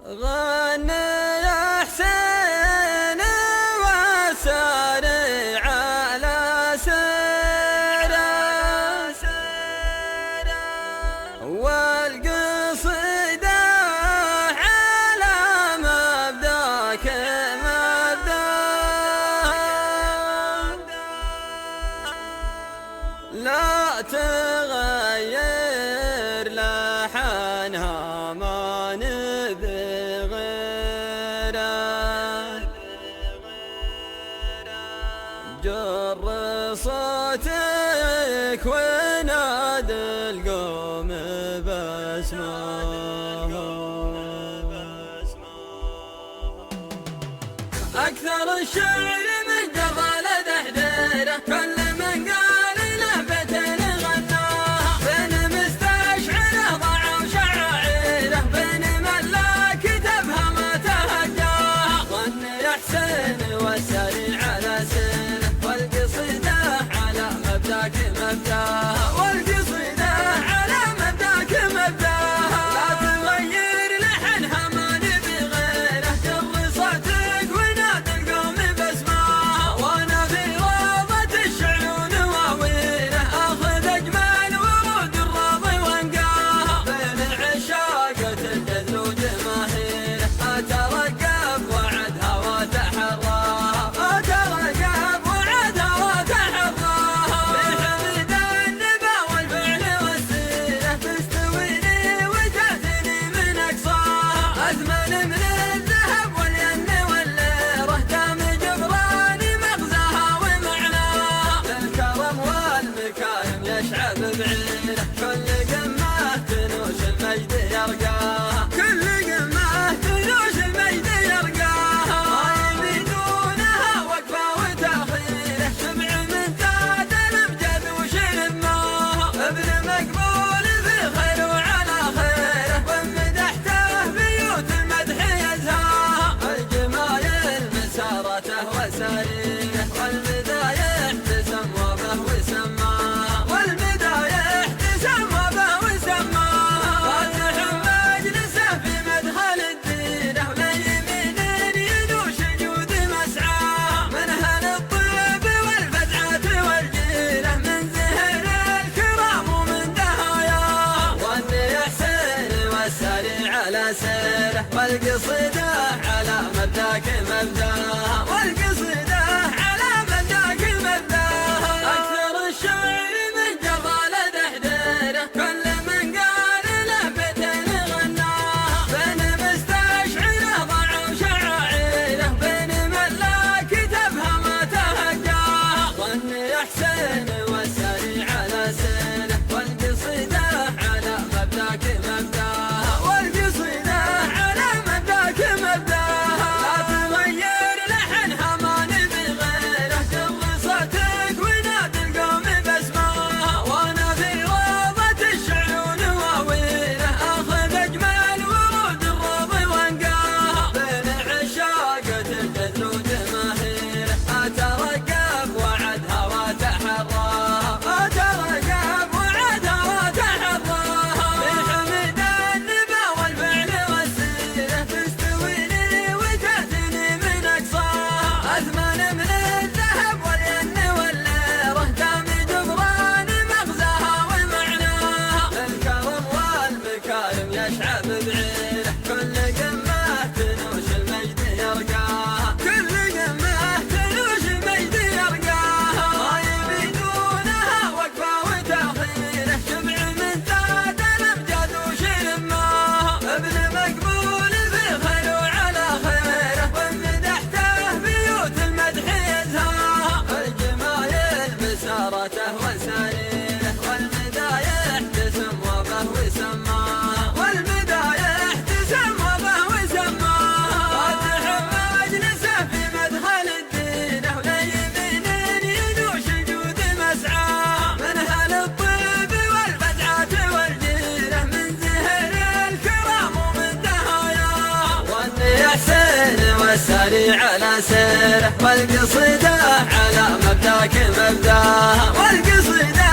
غني يا حسين وسارع على سيره والقصيدة على مبداك لا تغير لحنها ما نبي غيره جر صوتك ونادي القوم باسمه أكثر الشعر من جرى لدحديره كل من قال له بيتين غناها بين مستشعره ضعوا شعائره بين ملا كتبها ما تهجاها غني يا حسين والسريع على سيره والقصيدة على مبداك مبداها والقصيدة على مبداك مبداها لا تغير لحنها ما نبي غيره جر صوتك ونادي القوم باسمها وانا في روضة الشعر نواويله اخذ اجمل ورود الراضي وانقاها بين عشاقة الجذل وجماهيره اترقب وعدها واتحراها اترقب وعدها واتحراها بحمد النبا والفعل والسيره تستويني وتاتني من اقصاها اثمن من الذهب والين والليره دام جبراني مغزاها ومعناها الكرم والمكارم يشعب بعيره كل قمه تنوش المجد يرقاها كل قمه تنوش المجد يرقاها ما يبيدونها وقفه وتاخيره شمع من تاج الامجاد وشلماها ابن مقبول في خير وعلى خيره ومدحته بيوت المدح يزهاها الجمايل مسارته وسريره والمدايح تسمى به وسماها والمدايح تسمى به وسماها فاتح مجلسه في مدخل الديره وليمين يدوش جود مسعاها من اهل الطيب والفزعات والجيره من زهر الكرام ومن دهاياها غني يا حسين والسريع على سيره والقصيدة على مبداك مبداها والقصيدة على مبداك مبداها أكثر الشعر من جرى لدحديره كل من قال له بيتين غناها بين مستشعره ضعوا شعائره بين ملا كتبها ما تهجاها غني يا حسين والسريع على سيره والقصيدة على مبداك مبداها والقصيدة على مبداك مبداها لا تغير لحنها ما نبي غيره جر صوتك ونادي القوم باسمها وانا في روضة الشعر ونواويله اخذ اجمل ورود الراضي وانقاها بين عشاقة الجذل وجماهيره اترقب وعدها واتحراها اترقب وعدها واتحراها بحمد النبا والفعل والسيره تستويني وتاتني من اقصاها اثمن من الذهب والين والليره دام جبراني مغزاها ومعناها الكرم والمكارم يشعب بعيره كل قمه تنوش المجد يرقاها كل قمه تنوش المجد يرقاها ما يبيدونها وقفه وتاخيره شمع من تاج الامجاد وشلماها ابن مقبول في خير وعلى خيره ومدحته بيوت المدح يزهاها الجمايل مسارته وسريره والمدايح تسمى به وسماها والمدايح تسمى به وسماها فاتح مجلسه في مدخل الديره وليمين يدوش جود مسعاها من اهل الطيب والفزعات والجيره من زهر الكرام ومن دهاياها غني يا حسين والسريع على سيره والقصيدة على مبداك مبداها والقصيدة